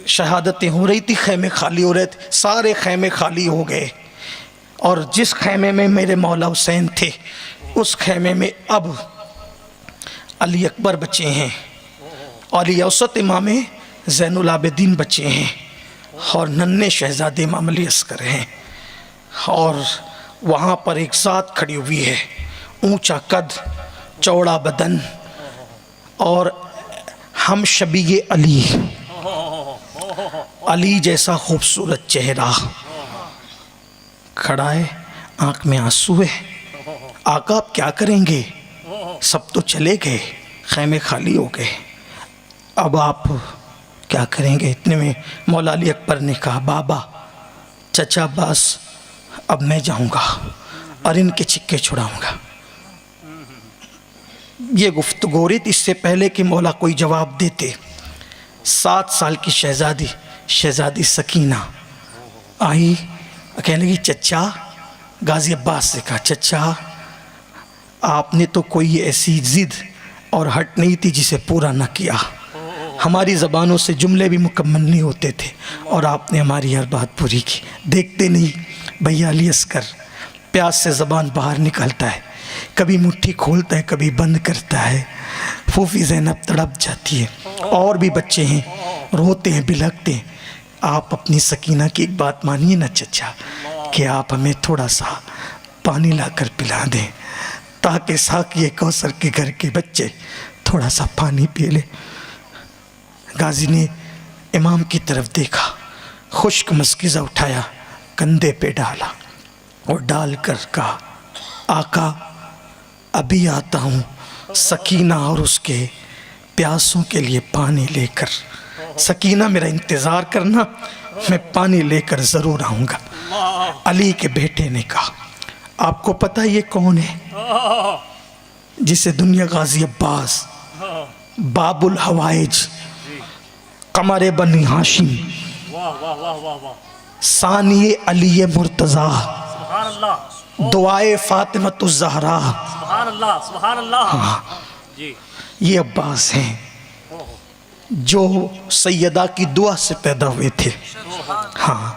شہادتیں ہو رہی تھی، خیمے خالی ہو رہے تھے، سارے خیمے خالی ہو گئے، اور جس خیمے میں میرے مولا حسین تھے اس خیمے میں اب علی اکبر بچے ہیں، علی اوسط امام زین العابدین بچے ہیں، اور ننھے شہزادے امام علی اصغر ہیں، اور وہاں پر ایک ذات کھڑی ہوئی ہے، اونچا قد، چوڑا بدن، اور ہم شبیہ علی، علی جیسا خوبصورت چہرہ، کھڑا ہے، آنکھ میں آنسو ہے۔ آقا آپ کیا کریں گے؟ سب تو چلے گئے، خیمے خالی ہو گئے، اب آپ کیا کریں گے؟ اتنے میں مولا علی اکبر نے کہا بابا، چچا عباس، اب میں جاؤں گا اور ان کے چکے چھڑاؤں گا۔ یہ گفتگو ہو رہی تھی، اس سے پہلے کہ مولا کوئی جواب دیتے 7 سال کی شہزادی سکینہ آئی، کہنے لگی چچا، غازی عباس سے کہا چچا آپ نے تو کوئی ایسی ضد اور ہٹ نہیں تھی جسے پورا نہ کیا، ہماری زبانوں سے جملے بھی مکمل نہیں ہوتے تھے اور آپ نے ہماری ہر بات پوری کی۔ دیکھتے نہیں بھیا علی اصغر پیاس سے زبان باہر نکالتا ہے، کبھی مٹھی کھولتا ہے کبھی بند کرتا ہے، پھوفی زینب تڑپ جاتی ہے، اور بھی بچے ہیں روتے ہیں بلکتے ہیں۔ آپ اپنی سکینہ کی ایک بات مانیے نا چچا، کہ آپ ہمیں تھوڑا سا پانی لا کر پلا دیں تاکہ ساقی کوثر کے گھر کے بچے تھوڑا سا پانی پی لے۔ غازی نے امام کی طرف دیکھا، خشک مشکیزہ اٹھایا، کندھے پہ ڈالا اور ڈال کر کہا آقا ابھی آتا ہوں سکینہ اور اس کے پیاسوں کے لیے پانی لے کر، سکینہ میرا انتظار کرنا، میں پانی لے کر ضرور آؤں گا۔ علی کے بیٹے نے کہا آپ کو پتہ یہ کون ہے؟ جسے دنیا غازی عباس، باب الحوائج، قمر بنی ہاشم، ثانی علی مرتضیٰ، دعائے فاطمۃ الزہرا، یہ عباس ہیں جو سیدہ کی دعا سے پیدا ہوئے تھے۔ ہاں،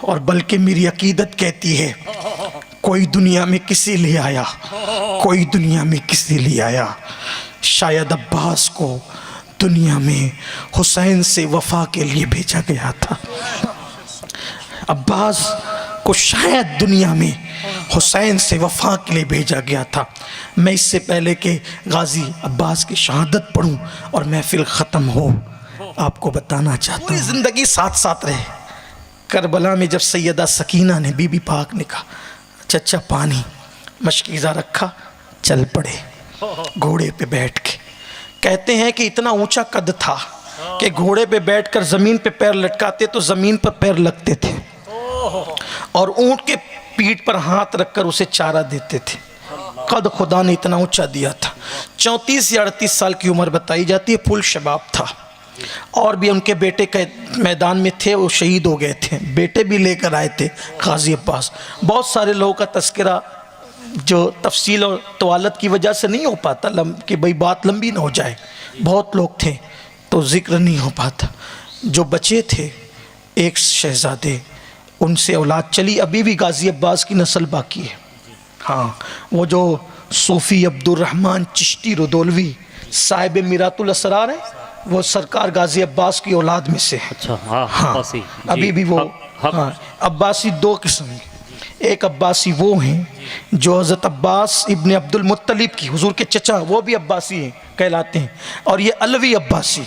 اور بلکہ میری عقیدت کہتی ہے کوئی دنیا میں کسی لیے آیا، کوئی دنیا میں کسی لیے آیا، شاید عباس کو دنیا میں حسین سے وفا کے لیے بھیجا گیا تھا، عباس کو شاید دنیا میں حسین سے وفا کے لیے بھیجا گیا تھا۔ میں اس سے پہلے کہ غازی عباس کی شہادت پڑھوں اور محفل ختم ہو آپ کو بتانا چاہتا ہوں، پوری زندگی ساتھ ساتھ رہے۔ کربلا میں جب سیدہ سکینہ نے بی بی پاک نے کہا چچا پانی، مشکیزہ رکھا، چل پڑے گھوڑے پہ بیٹھ کے۔ کہتے ہیں کہ اتنا اونچا قد تھا کہ گھوڑے پہ بیٹھ کر زمین پہ پیر لٹکاتے تو زمین پر پیر لگتے تھے، اور اونٹ کے پیٹھ پر ہاتھ رکھ کر اسے چارہ دیتے تھے۔ قد خدا نے اتنا اونچا دیا تھا۔ 34 یا 38 سال کی عمر بتائی جاتی ہے، پھول شباب تھا، اور بھی ان کے بیٹے کے میدان میں تھے، وہ شہید ہو گئے تھے، بیٹے بھی لے کر آئے تھے غازی عباس۔ بہت سارے لوگوں کا تذکرہ جو تفصیل اور طوالت کی وجہ سے نہیں ہو پاتا کہ بھئی بات لمبی نہ ہو جائے، بہت لوگ تھے تو ذکر نہیں ہو پاتا۔ جو بچے تھے ایک شہزادے، ان سے اولاد چلی، ابھی بھی غازی عباس کی نسل باقی ہے۔ ہاں، وہ جو صوفی عبد الرحمن چشتی رودولوی صاحب میرات الاسرار ہے، وہ سرکار غازی عباس کی اولاد میں سے ہے۔ ہاں، ابھی بھی وہ عباسی 2 قسم ہیں، ایک عباسی وہ ہیں جو حضرت عباس ابن عبد المطلب کی، حضور کے چچا، وہ بھی عباسی ہیں کہلاتے ہیں، اور یہ علوی عباسی،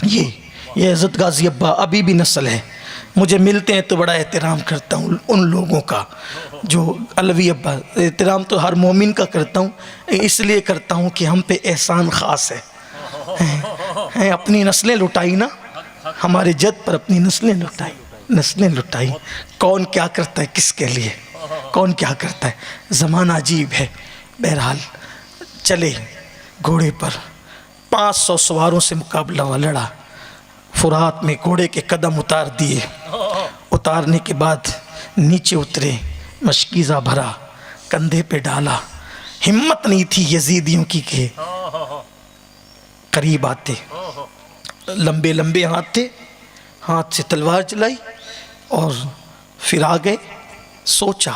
یہ حضرت غازی عباس ابھی بھی نسل ہے۔ مجھے ملتے ہیں تو بڑا احترام کرتا ہوں ان لوگوں کا جو علوی عباس، احترام تو ہر مومن کا کرتا ہوں، اس لیے کرتا ہوں کہ ہم پہ احسان خاص ہے۔ اپنی نسلیں لٹائی نا، ہمارے جد پر اپنی نسلیں لٹائی، کون کیا کرتا ہے کس کے لیے، کون کیا کرتا ہے، زمانہ عجیب ہے۔ بہرحال چلے گھوڑے پر، 500 سواروں سے مقابلہ لڑا، فرات میں گھوڑے کے قدم اتار دیے، اتارنے کے بعد نیچے اترے، مشکیزہ بھرا، کندھے پہ ڈالا، ہمت نہیں تھی یزیدیوں کی کہ قریب آتے، لمبے لمبے ہاتھ تھے، ہاتھ سے تلوار چلائی اور پھر آ گئے. سوچا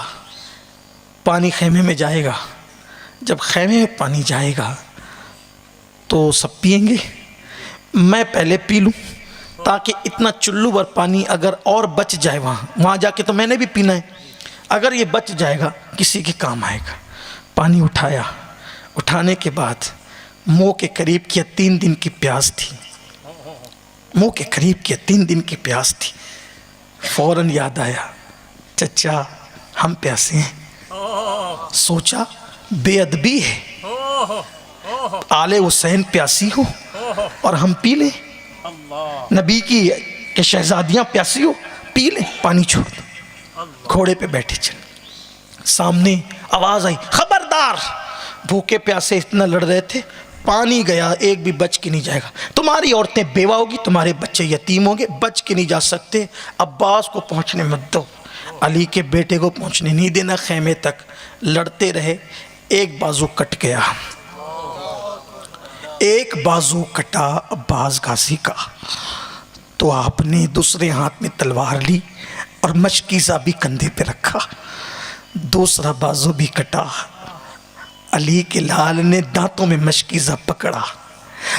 پانی خیمے میں جائے گا، جب خیمے میں پانی جائے گا تو سب پئیں گے، میں پہلے پی لوں تاکہ اتنا چلو بھر پانی اگر اور بچ جائے وہاں جا کے تو میں نے بھی پینا ہے، اگر یہ بچ جائے گا کسی کے کام آئے گا. پانی اٹھایا، اٹھانے کے بعد منہ کے قریب کیا، 3 دن کی پیاس تھی، منہ کے قریب کیا، 3 دن کی پیاس تھی. فوراً یاد آیا چچا ہم پیاسے ہیں. سوچا بے ادبی ہے، آل حسین پیاسی ہو اور ہم پی لیں، نبی کی کہ شہزادیاں پیاسی ہو پی لیں، پانی چھوڑ دو. گھوڑے پہ بیٹھے چل، سامنے آواز آئی خبردار، بھوکے پیاسے اتنا لڑ رہے تھے، پانی گیا ایک بھی بچ کے نہیں جائے گا، تمہاری عورتیں بیوہ ہوگی، تمہارے بچے یتیم ہوں گے، بچ کے نہیں جا سکتے، عباس کو پہنچنے مت دو، علی کے بیٹے کو پہنچنے نہیں دینا. خیمے تک لڑتے رہے، ایک بازو کٹ گیا، ایک بازو کٹا عباس غازی کا، تو آپ نے دوسرے ہاتھ میں تلوار لی اور مشکیزہ بھی کندھے پہ رکھا، دوسرا بازو بھی کٹا. علی کے لال نے دانتوں میں مشکیزہ پکڑا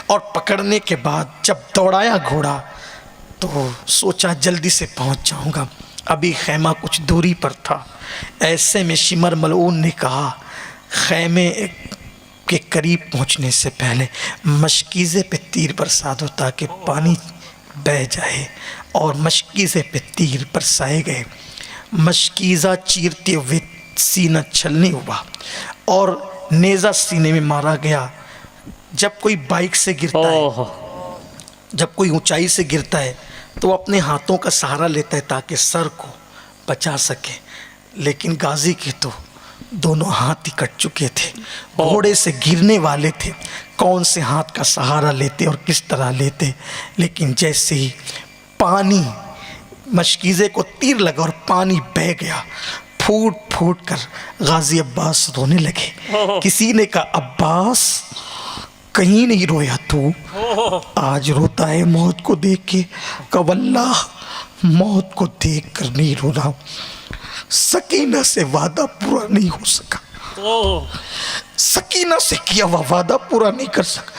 اور پکڑنے کے بعد جب دوڑایا گھوڑا تو سوچا جلدی سے پہنچ جاؤں گا، ابھی خیمہ کچھ دوری پر تھا. ایسے میں شمر ملعون نے کہا خیمے کے قریب پہنچنے سے پہلے مشکیزے پہ تیر برسا دو تاکہ پانی بہہ جائے، اور مشکیزے پہ تیر برسائے گئے. مشکیزہ چیرتے ہوئے سینہ چھلنی ہوا اور نیزہ سینے میں مارا گیا. جب کوئی بائک سے گرتا ہے، جب کوئی اونچائی سے گرتا ہے تو وہ اپنے ہاتھوں کا سہارا لیتا ہے تاکہ سر کو بچا سکے، لیکن غازی کے تو دونوں ہاتھ ہی کٹ چکے تھے، گھوڑے سے گرنے والے تھے، کون سے ہاتھ کا سہارا لیتے اور کس طرح لیتے. لیکن جیسے ہی پانی مشکیزے کو تیر لگا اور پانی بہہ گیا، پھوٹ پھوٹ کر غازی عباس رونے لگے. کسی نے کہا عباس کہیں نہیں رویا تو، آج روتا ہے موت کو دیکھ کے. کہ واللہ موت کو دیکھ کر نہیں رو رہا، سکینہ سے وعدہ پورا نہیں ہو سکا، سکینہ سے کیا ہوا وعدہ پورا نہیں کر سکا،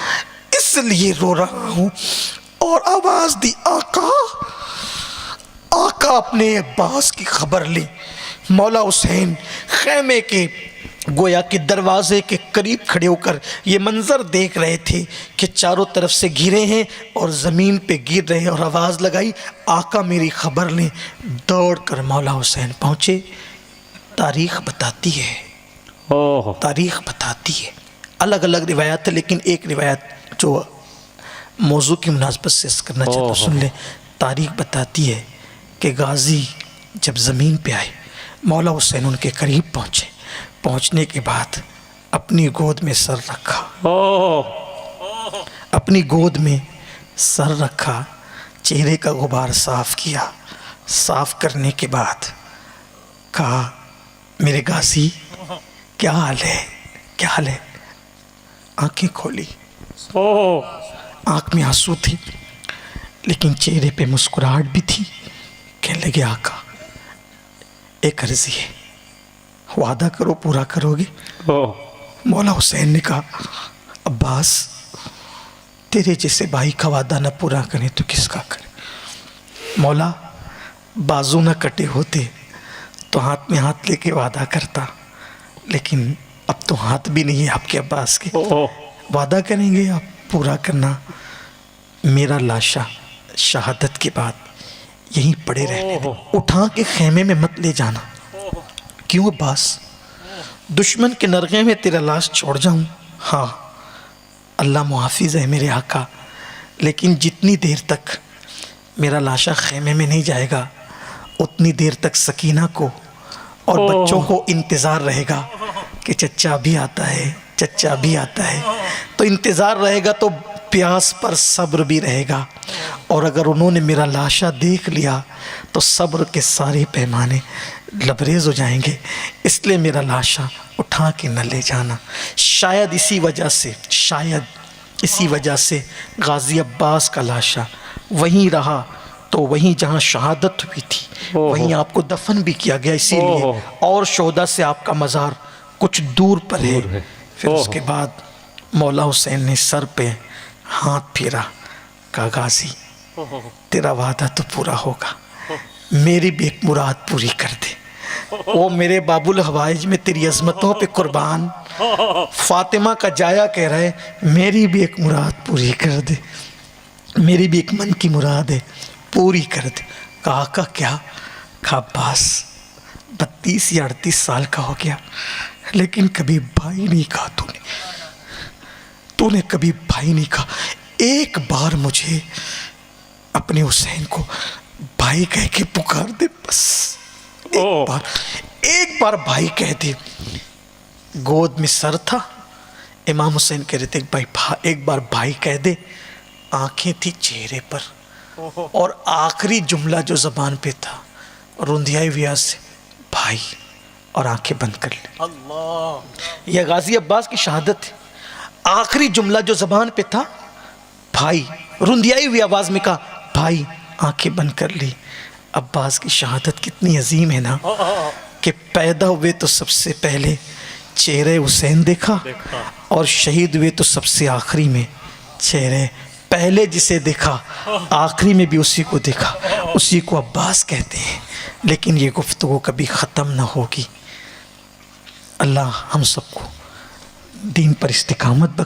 اس لیے رو رہا ہوں. اور آواز دی آقا. آقا اپنے عباس کی خبر لی. مولا حسین خیمے کے گویا کہ دروازے کے قریب کھڑے ہو کر یہ منظر دیکھ رہے تھے کہ چاروں طرف سے گھرے ہیں اور زمین پہ گر رہے ہیں، اور آواز لگائی آقا میری خبر لیں. دوڑ کر مولا حسین پہنچے. تاریخ بتاتی ہے، تاریخ بتاتی ہے، الگ الگ روایات ہے لیکن ایک روایت جو موضوع کی مناسبت سے کرنا چاہتا ہوں سن لیں. تاریخ بتاتی ہے کہ غازی جب زمین پہ آئے، مولا حسین ان کے قریب پہنچے، پہنچنے کے بعد اپنی گود میں سر رکھا، اپنی گود میں سر رکھا، چہرے کا غبار صاف کیا. صاف کرنے کے بعد کہا میرے غازی کیا حال ہے، کیا حال ہے. آنکھیں کھولی، آنکھ میں آنسو تھی لیکن چہرے پہ مسکراہٹ بھی تھی. کہنے لگے آقا ایک عرضی ہے، وعدہ کرو پورا کرو گے. مولا حسین نے کہا عباس تیرے جیسے بھائی کا وعدہ نہ پورا کریں تو کس کا کرے. مولا بازو نہ کٹے ہوتے تو ہاتھ میں ہاتھ لے کے وعدہ کرتا، لیکن اب تو ہاتھ بھی نہیں ہے آپ کے عباس کے، وعدہ کریں گے آپ پورا کرنا. میرا لاشا شہادت کے بعد یہیں پڑے رہنے دیں، اٹھا کے خیمے میں مت لے جانا. کیوں عباس؟ دشمن کے نرغے میں تیرا لاش چھوڑ جاؤں؟ ہاں اللہ محافظ ہے میرے آقا، لیکن جتنی دیر تک میرا لاشا خیمے میں نہیں جائے گا اتنی دیر تک سکینہ کو اور بچوں کو انتظار رہے گا کہ چچا بھی آتا ہے، چچا بھی آتا ہے. تو انتظار رہے گا تو پیاس پر صبر بھی رہے گا، اور اگر انہوں نے میرا لاشا دیکھ لیا تو صبر کے سارے پیمانے لبریز ہو جائیں گے. اس لیے میرا لاشا اٹھا کے نہ لے جانا. شاید اسی وجہ سے غازی عباس کا لاشا وہیں رہا تو وہیں جہاں شہادت ہوئی تھی وہیں آپ کو دفن بھی کیا گیا، اسی لیے اور شہداء سے آپ کا مزار کچھ دور پر ہے۔ پھر اس کے بعد مولا حسین نے سر پہ ہاتھ پھیرا، کہا غازی تیرا وعدہ تو پورا ہوگا، میری بھی ایک مراد پوری کر دے۔ وہ میرے باب الحوائج میں تیری عظمتوں پہ قربان، فاطمہ کا جایا کہہ رہا ہے میری بھی ایک مراد پوری کر دے، میری بھی ایک من کی مراد ہے پوری کر دے۔ کہا آقا کیا؟ کہا عباس 32 یا 38 سال کا ہو گیا لیکن کبھی بھائی نہیں کہا تو نے کبھی بھائی نہیں کہا، ایک بار مجھے اپنے حسین کو بھائی کہہ کے پکار دے، بس ایک بار بھائی کہہ دے۔ گود میں سر تھا، امام حسین کہہ رہے تھے ایک بار بھائی کہہ دے، آنکھیں تھی چہرے پر، اور آخری جملہ جو زبان پہ تھا رندیائی ویاز سے بھائی، اور آنکھیں بند کر لیں۔ یہ غازی عباس کی شہادت ہے، آخری جملہ جو زبان پہ تھا بھائی، رندیائی ہوئی آواز میں کہا بھائی، آنکھیں بند کر لی۔ عباس کی شہادت کتنی عظیم ہے نا، کہ پیدا ہوئے تو سب سے پہلے چہرے حسین دیکھا، اور شہید ہوئے تو سب سے آخری میں چہرے پہلے جسے دیکھا آخری میں بھی اسی کو دیکھا، اسی کو عباس کہتے ہیں۔ لیکن یہ گفتگو کبھی ختم نہ ہوگی۔ اللہ ہم سب کو دین پر استقامت بخشے۔